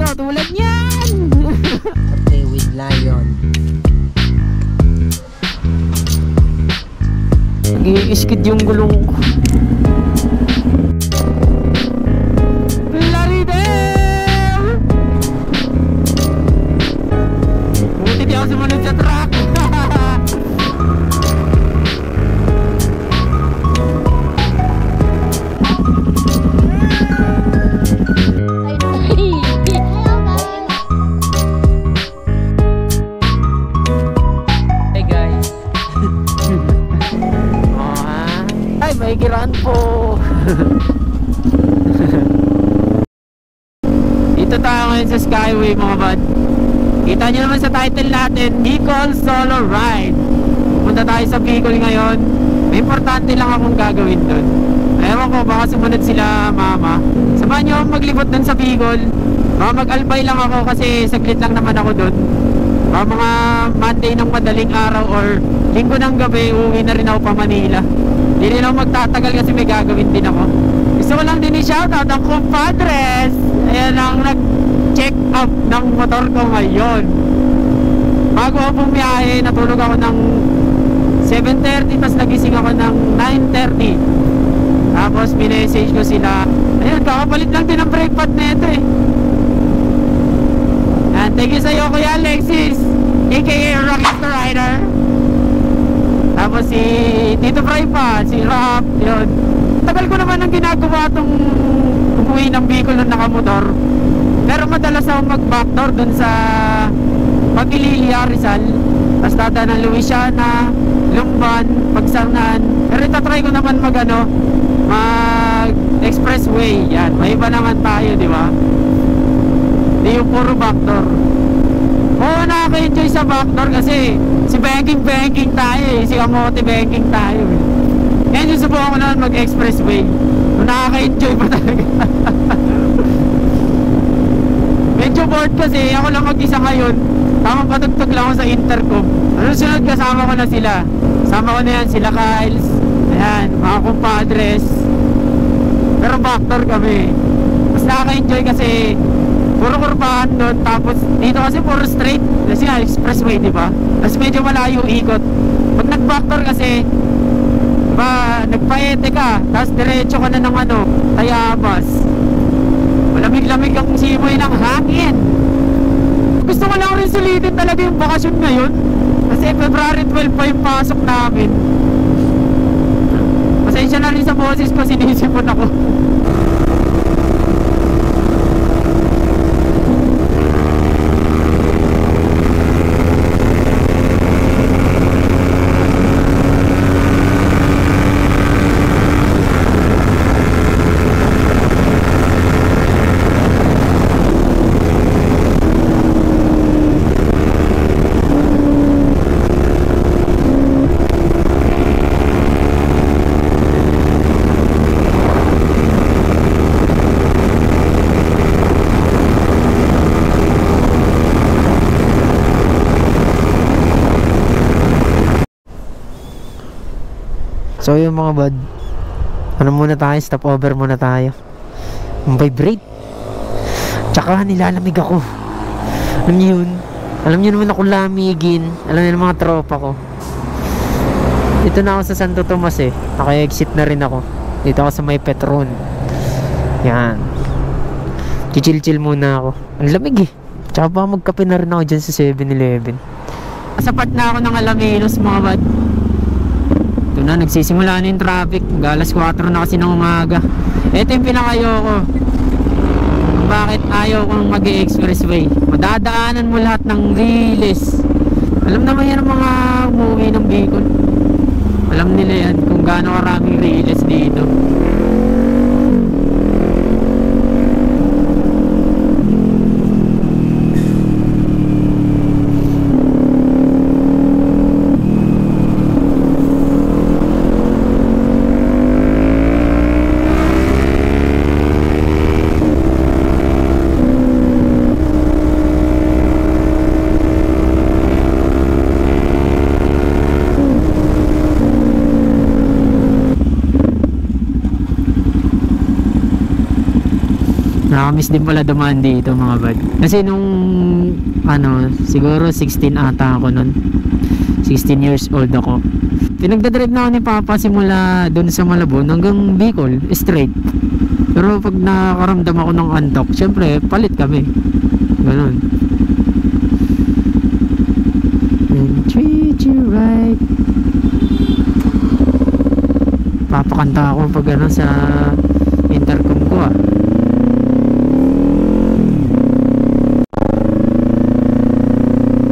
dito tulad niyan. Okay, with lion. Nag-iiskid yung gulong ko. Laridel! Buti di ako sumunod sa truck. Kiraan po. Dito tayo ngayon sa Skyway mga bad. Kita nyo naman sa title natin, Bicol Solo Ride. Punta tayo sa Bicol ngayon. May importante lang akong gagawin dun. Ewan ko, baka sumunod sila mama. Samahan nyo maglibot dun sa Bicol. Baka mag-albay lang ako kasi saglit lang naman ako dun. Baka mga Monday ng madaling araw or Linggo ng gabi, uuwi na rin ako pa Manila. Hindi rin ako magtatagal kasi may gagawin din ako. Gusto ko lang din i-shoutout ang compadres. Ayan ang nag-check up ng motor ko ngayon. Bago ako bumiyahe, natulog ako ng 7:30, tapos nagising ako ng 9:30. Tapos minessage ko sila. Ayun, kakapalit lang din ang brake pad na ito eh. And thank you sa iyo Kuya Alexis, aka Rockstar Rider. Tapos si Tito Fry pa, si Rap, yun. Tagal ko naman ang ginagawa itong umuwi ng Bicol ng nakamotor. Pero madalas ako mag-backdoor dun sa Pag-Ililia, Rizal. Tapos dada ng Luisiana, Lumban, Pagsangan. Pero itatry ko naman mag-expressway. Yan, may iba naman tayo, di ba? Hindi yung puro backdoor. Oo, nakaka-enjoy sa backdoor kasi si banking tayo eh. Si kamote banking tayo eh. Ngayon yung subukan ko naman mag-expressway. Nakaka-enjoy pa talaga. Medyo bored kasi ako lang mag-isa ngayon. Tamang patugtog lang ako sa intercom. Ano sunod, kasama ko na sila. Kasama ko na yan, sila Kyles. Ayan, mga kumpadres. Pero backdoor kami. Mas nakaka-enjoy kasi puro kurbahan doon, tapos dito kasi puro straight kasi nga expressway, di ba? Tapos medyo malayo ikot. Pag nag-backdoor kasi diba, nagpaete ka, tapos diretso ka na ng Tayabas. Malamig-lamig ang simoy ng hangin. Gusto ko lang rin sulitin talaga yung bakasyon ngayon kasi February 12 pa yung pasok namin. Pasensya na rin sa boses ko, sinisipon ako. So yung mga bad, muna tayo, stop over muna tayo. Vibrate. Tsaka nilalamig ako. Alam niyo yun? Alam niyo naman ako lamigin. Alam niyo mga tropa ko. Dito na ako sa Santo Tomas eh. Naka-exit na rin ako. Dito ako sa may Petron. Yan. Chill muna ako. Ang lamig eh. Tsaka ba magkape na rin ako dyan sa 7-Eleven. Sapat na ako ng Alaminos mga bad. Ito na, nagsisimula na yung traffic. Alas 4 na kasi ng umaga. Ito yung pinakayoko. Bakit ayaw kong mag-expressway? Madadaanan mo lahat ng riles. Alam naman yan ang mga umuwi ng Bicol. Alam nila yan kung gaano karaming riles dito. nakakamiss din pala dumaan dito mga bad. Kasi nung ano, siguro 16 ata ako nun. 16 years old ako. Pinagdadrive na ako ni Papa simula doon sa Malabon hanggang Bicol, straight. Pero pag nakaramdam ako ng antok, syempre palit kami. Ganon. And treat you right. Papakanta ako pag ano sa intercom ko ah.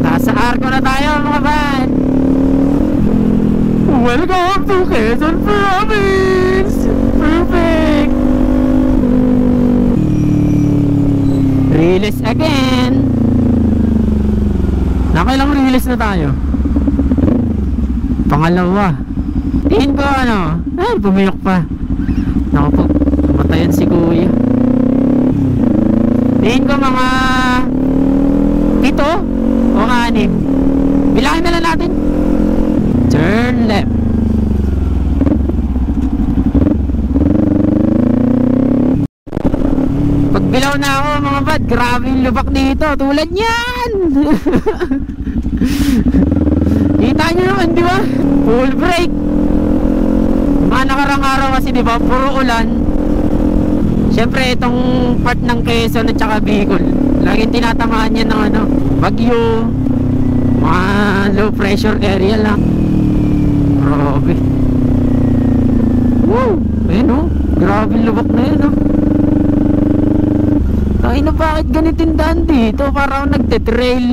Nasa arko na tayo mga bad. Welcome to Quezon Province. Perfect. Release again. Nakailang release na tayo? Pangalawa. Tingin ko ano, ay pumiyok pa. Naku po, matayan si kuya. Tingin ko mga 7 o 6. Bilangin na lang natin. Turn left. Pag bilaw na ako mga bad, grabe yung lubak dito. Tulad yan. Kita nyo naman di ba? Full brake. Mga nakarang araw kasi di ba, puro ulan. Siyempre itong part ng Quezon at saka Bicol, laging tinatamaan yan ng ano, bagyo, mga low pressure area lang. Grabe. Woo! Ayun o, grabe lubak na yun o. Ay na, bakit ganitin daan dito? Para ako nagte-trail.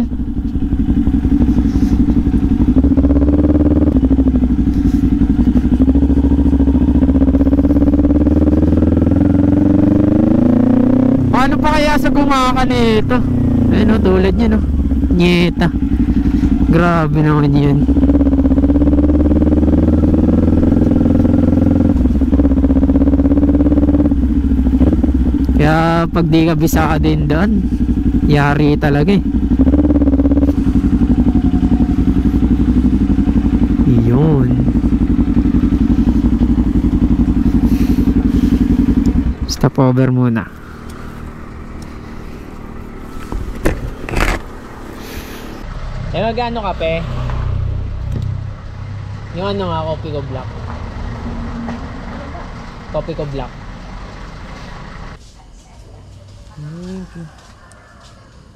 Ano pa kaya sa gumaka nito? Ayun o, tulad niya no. Nyeta. Grabe naman yun. Kaya pag di ka bisa ka din doon, yari talaga eh. Yun. Stop over muna. Eh magkano kape? Yung ano nga, coffee ko black. Coffee ko black.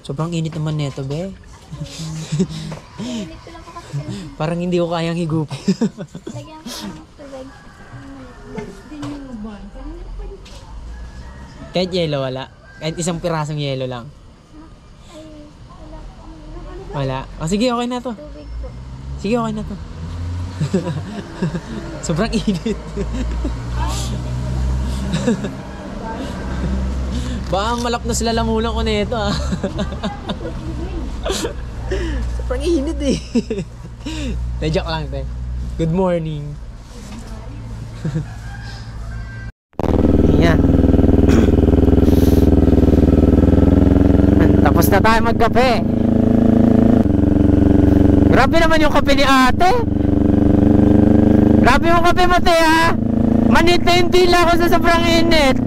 Sobrang init naman neto, be. Parang hindi ko kayang higupin. Lagyan ko ng tubig. Kahit yelo wala. Kahit isang pirasong yelo lang. Ay, wala pang Wala. O sige, okay na to. tubig po. Sige, okay na to. Sobrang init. Baka malapnos lalamunan ko na ito ah. Sobrang init eh. Na-joke lang tayo. Good morning. Yan. Tapos na tayo magkape. Grabe naman yung kape ni ate. Grabe yung kape mo te ha. Manit na yung dila ko sa sobrang init.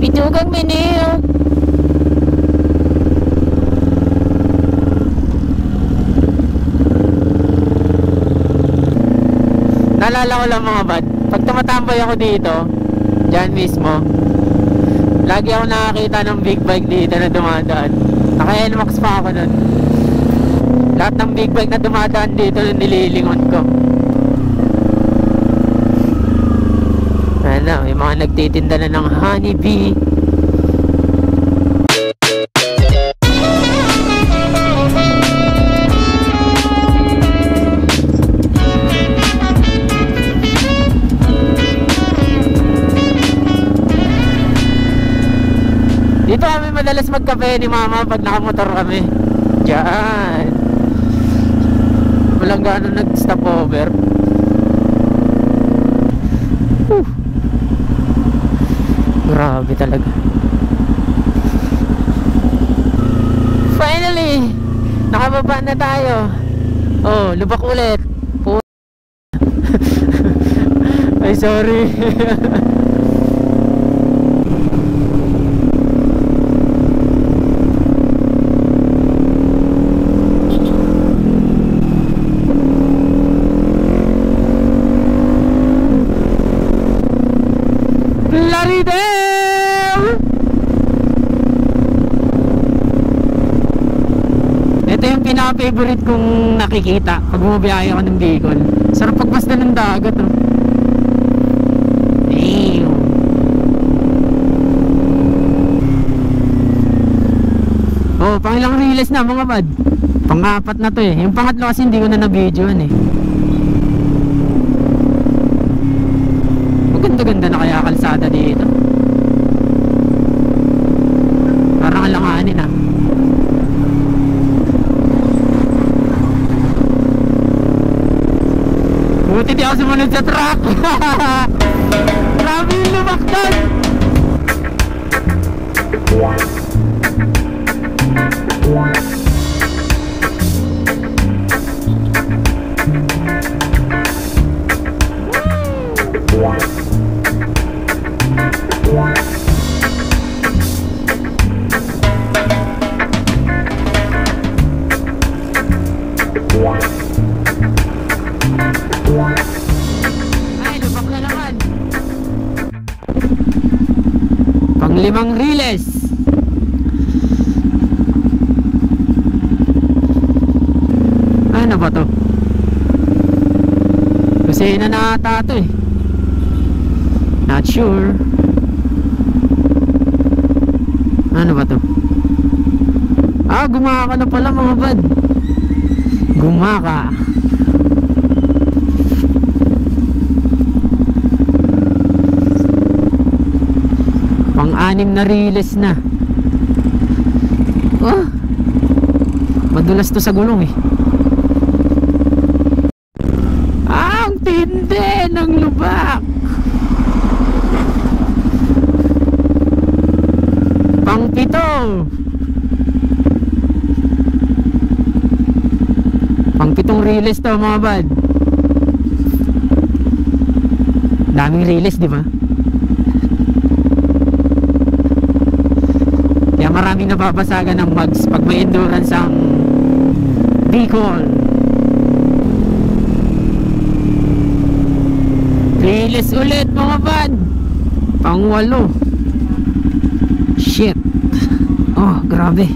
Pitugang minil. Naalala ko lang mga bad, pag tumatambay ako dito, dyan mismo, lagi ako nakakita ng big bike dito na dumadaan. Naka-NMAX pa ako nun. Lahat ng big bike na dumadaan dito nililingon ko. Ano, may mga nagtitinda na ng honeybee. Dito kami madalas magkape ni mama pag nakamotor kami. Diyan. Walang gano'n nag-stop over. Grabe talaga. Finally, nakababa na tayo. Oh, lubak ulit. Ay, sorry. pinaka-favorite kong nakikita pag bumabiyahe ako ng Bicol. Sarap pagmasdan ng dagat, oh. Damn. Oh, pangilang riles na mga bad. Pang-apat na to eh. Yung pangatlo kasi hindi ko na na-videoan eh. Maganda-ganda na kaya kalsada dito. Parang alanganin ah. Buti di ako sumunod sa truck. Grabe yung lumak doon. Ay, lubak na naman. Pang-5 riles. Ano ba to? Kusina na ata to eh. Not sure. Ano ba to? Ah, gumaka na pala mga bad. Gumaka. Pang-6 na riles na. Oh, madulas to sa gulong eh. Ang tindi ng lubak. Pang-7. Pang-7 riles to mga bad. Daming riles, di ba? Kaya maraming nababasagan ng mugs pag may endurance ang Bicol. Riles ulit mga bad. Pang-8. Shit. Oh, grabe.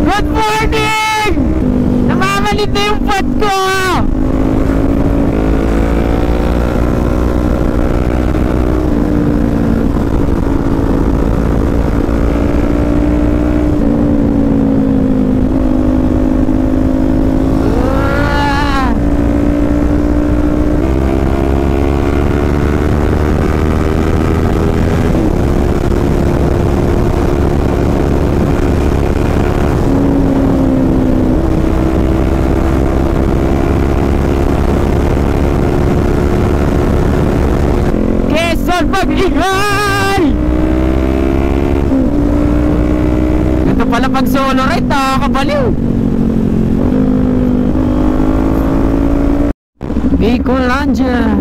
Good morning! Namamalit na yung pot ko! Mag-ingay! Ito pala pag solo ride, nakakabaliw. Bicolandia.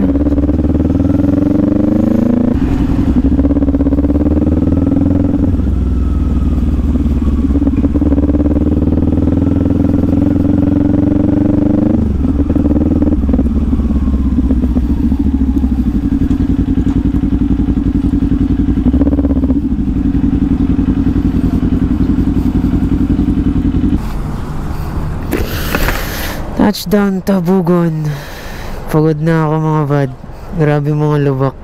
Touchdown Tabugon. Pagod na ako mga bad. Grabe mga lubak.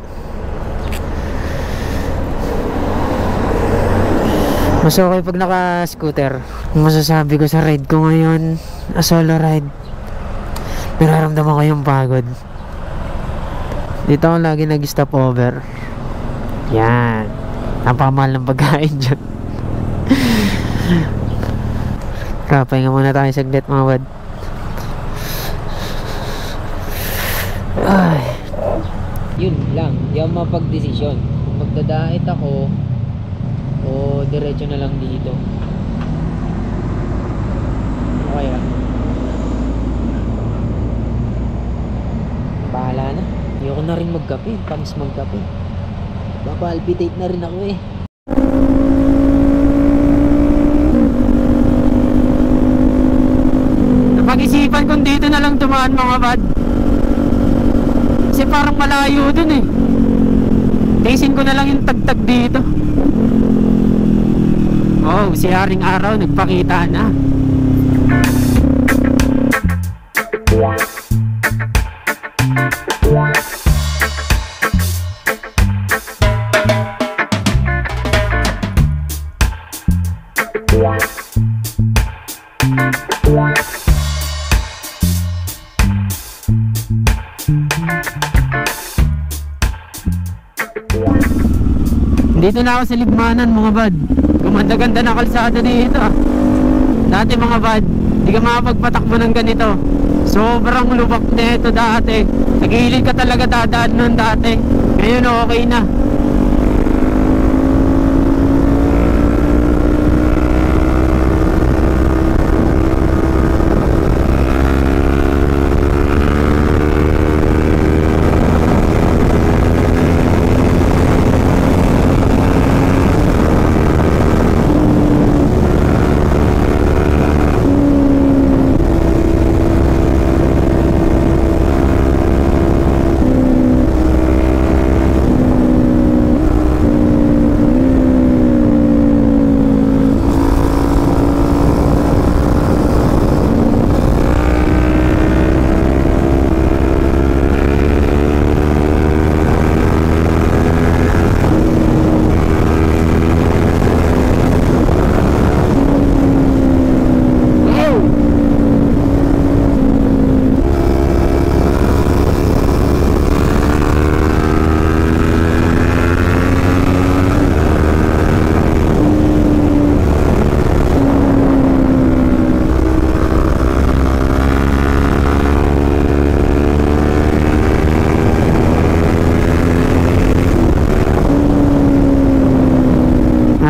Mas okay pag naka-scooter. Masasabi ko sa ride ko ngayon, a solo ride, nararamdaman ko yung pagod. Dito ako lagi nag-stop over. Yan. Napamahal ng pagkain dyan. Kapahinga muna tayo saglit mga bad. Ay. Yun lang, di ako mapag-desisyon kung magdadait ako o diretso na lang dito. Ano kaya? Bahala na. Ayoko na rin magkape, tamis magkape. Papalpitate na rin ako eh. Napag-isip dito na lang dumaan mga bad. Kasi parang malayo dun eh. Tiisin ko na lang yung tagtag dito. Oh, si Haring Araw nagpakita na. Dito na ako sa Libmanan mga bad. Gumanda-ganda na kalsada dito ah. Dati mga bad, di ka makapagpatakbo ng ganito. Sobrang lubak na ito dati. Sa gilid ka talaga dadaan nun dati. Ngayon okay na.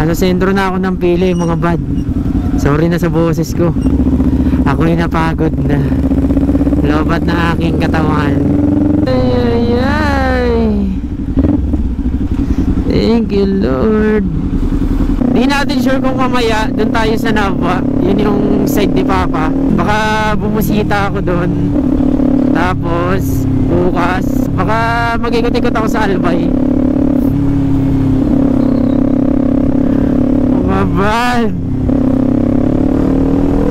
Nasa sentro na ako ng pili mga bad. Sorry na sa boses ko. Ako'y napagod na. Lobat na aking katawan. Ay ay ay. Thank you Lord. Di natin sure kung mamaya doon tayo sa Nava. Yun yung side ni Papa. Baka bumusita ako doon. Tapos bukas baka mag-ikot-ikot ako sa Albay. Bad.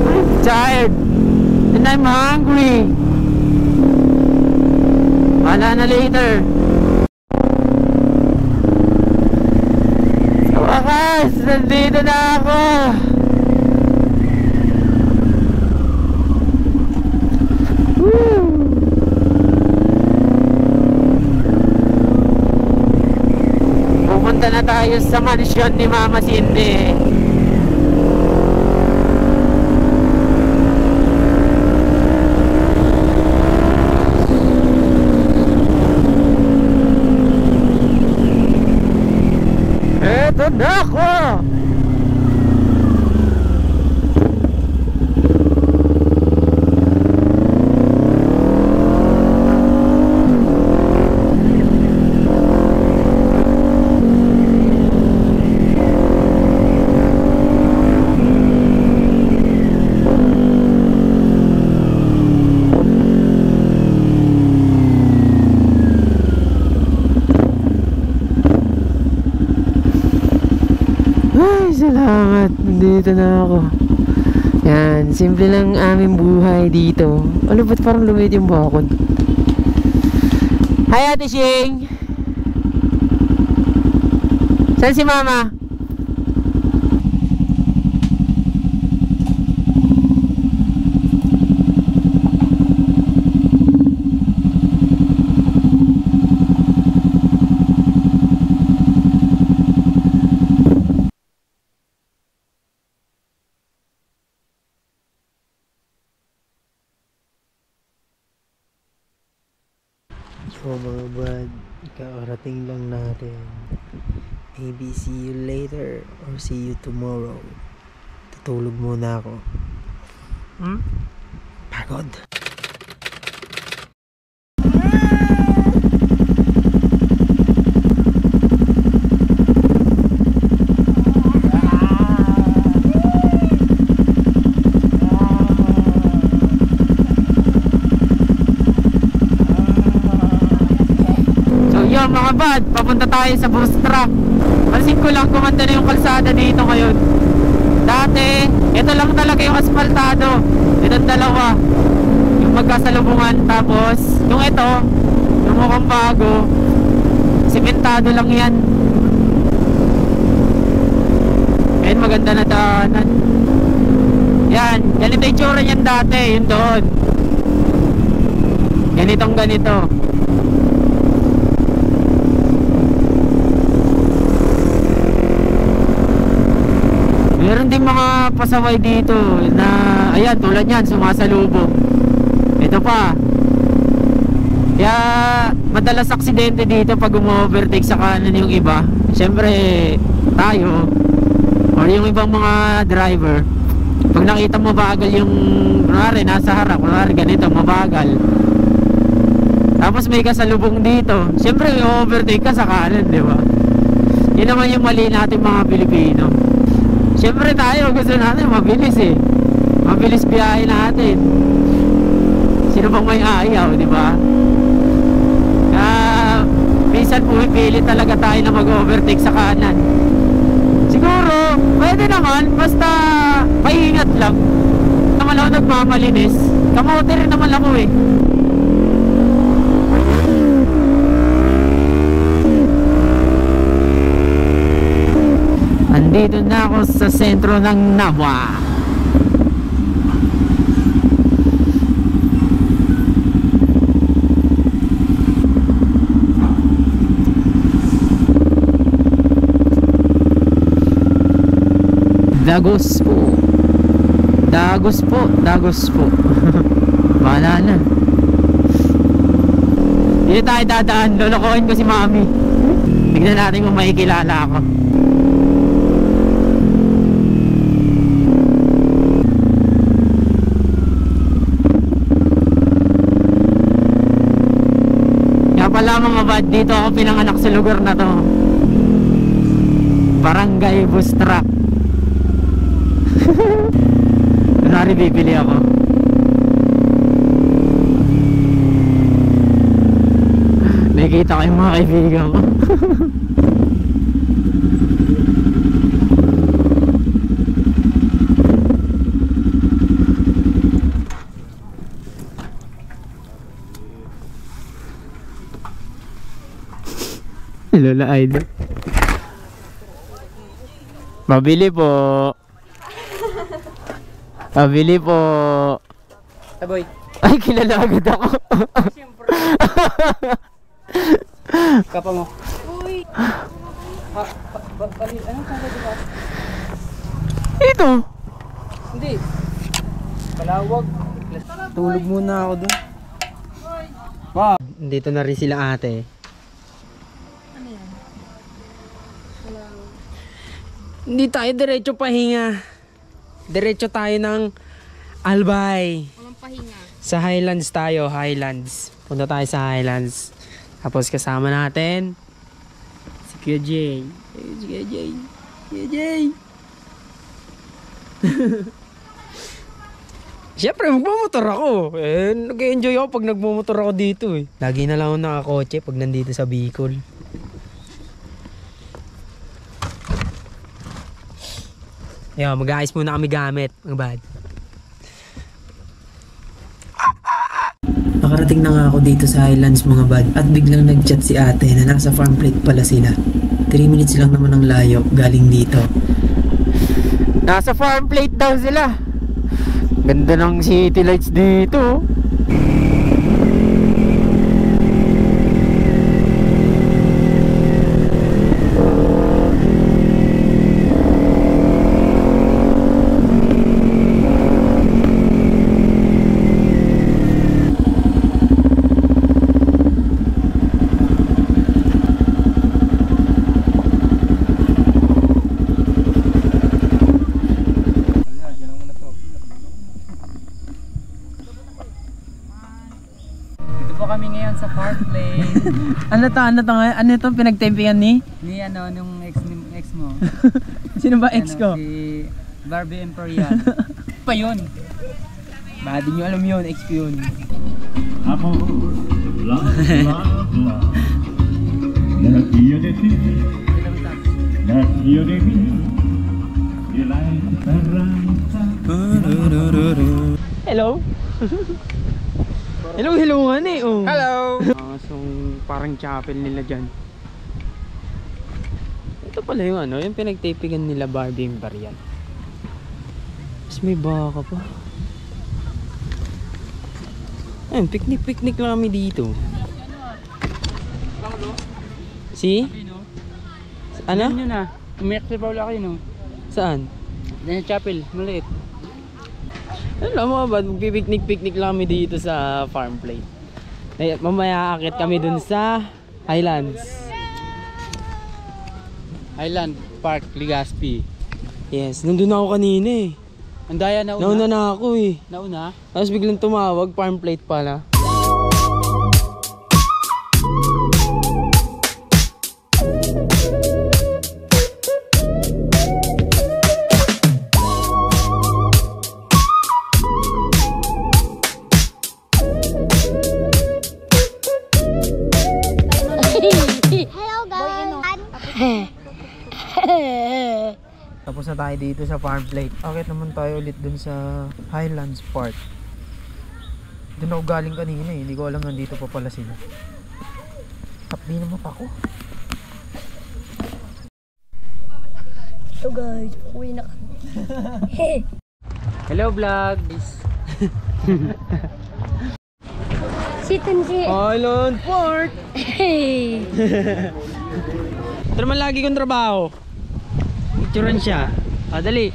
I'm tired and I'm hungry. Wala na later. Sa wakas, nandito na ako. Woo! Pupunta na tayo sa mansyon ni Mama Cindy. Eto na ako! Salamat, nandito na ako. Yan, simple lang aming buhay dito. Ano ba't parang lumit yung bakod? Hi Ate Shing! Saan si Mama? So mga bad, kakarating lang natin. Maybe see you later or see you tomorrow. Tutulog muna ako. Pagod. tayo sa bus truck. Pansin ko lang gumanda na yung kalsada dito ngayon. Dati, ito lang talaga yung asfaltado. Itong dalawa, yung magkasalubungan. Tapos, yung ito, yung mukhang bago, simentado lang yan. Ayun, maganda na daanan. Yan, ganito yung tsura niyan dati, yun doon. Ganitong ganito. Meron din mga pasaway dito na, ayan, tulad yan, sumasalubong. Ito pa. Kaya madalas aksidente dito pag umu-overtake sa kanan yung iba. Siyempre tayo or yung ibang mga driver, pag nakita mo bagal yung kunwari nasa harap, kunwari ganito mabagal, tapos may kasalubong dito, siyempre overtake ka sa kanan, di ba? Yun naman yung mali natin mga Pilipino. Siyempre tayo gusto natin mabilis eh, mabilis biyahe natin. Sino bang may ayaw, di ba? Minsan pumipili talaga tayo na mag-overtake sa kanan. Siguro, pwede naman, basta maingat lang. Naman ako nagmamalinis. Kamote rin naman ako eh. Andito na ako sa sentro ng Nabwa. Dagos po. Dagos po. Dagos po. Bahala na. Dito tayo dadaan. Lolokohin ko si mami. Tignan natin kung makikilala ako. Kaya pala mga bad, dito ako pinanganak sa lugar na to. Barangay Bus Truck. Kunwari bibili ako. Nakikita ko yung mga kaibigan ko. Lola Aida. Mabili po. Mabili po. Taboy. Ay, kilala agad ako. Siyempre. Kapa mo. Uy. Anong kaya diba? Ito. Hindi. Palawag. Tulog muna ako dun. Wow. Dito na rin sila ate. Ano yan? Hindi tayo diretso pahinga. Diretso tayo ng Albay. Walang pahinga. Sa Highlands tayo, Highlands. Punta tayo sa Highlands. Tapos kasama natin si Kuya Jay. Si Kuya Jay. Kuya Jay. Siyempre, magmamotor ako. Nag-enjoy ako pag nagmamotor ako dito eh. Lagi na lang ako nakakotse pag nandito sa Bicol. Yo, mag-aayos muna kami gamit, mga bad. Nakarating na nga ako dito sa Highlands, mga bad, at biglang nag-chat si ate na nasa farm plate pala sila. 3 minutes lang naman ang layo galing dito. Nasa farm plate daw sila. Ganda ng city lights dito. Kami ngayon sa Park Lane. Ano to nga? Ano itong pinagtempingan ni? Ni nung ex mo. Sino ba ex ko? Si Barbie Imperial. Pa yun. Ba, di nyo alam yun, ex ko yun. Io di te, io di me, io la speranza. Hello? Hello nga na eh. Oh. Hello! So, parang chapel nila dyan. Ito pala yung ano, yung pinagtipigan nila Barbie Imperial. Tapos may baka pa. Ayun, picnic lang kami dito. Si? Ano? Yun na. Umiyak si Paula kayo, no? Saan? Daniel Chapel, maliit. Alam mo ba, magpipiknik lang kami dito sa farm plate. Mamaya akit kami dun sa Highlands. Highland Park, Legazpi. Yes, nandun ako kanina eh. Andaya na Nauna na ako eh. Nauna? Tapos biglang tumawag, farm plate pala. Hello guys! Tapos na tayo dito sa farm plate. Akit naman tayo ulit dun sa Highlands Park. Doon ako galing kanina eh. Hindi ko alam nandito pa pala sila. Tapdi naman ako. So guys, uwi na kami. Hello vlog! Sitan si... Highland Park! Hey! Ito naman lagi kong trabaho. Picturean siya. Dali.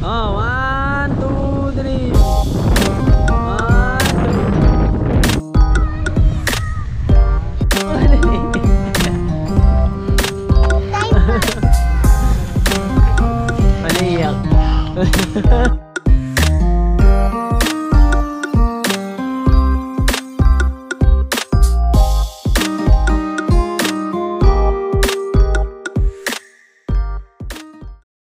One, two, three. Ano iyak?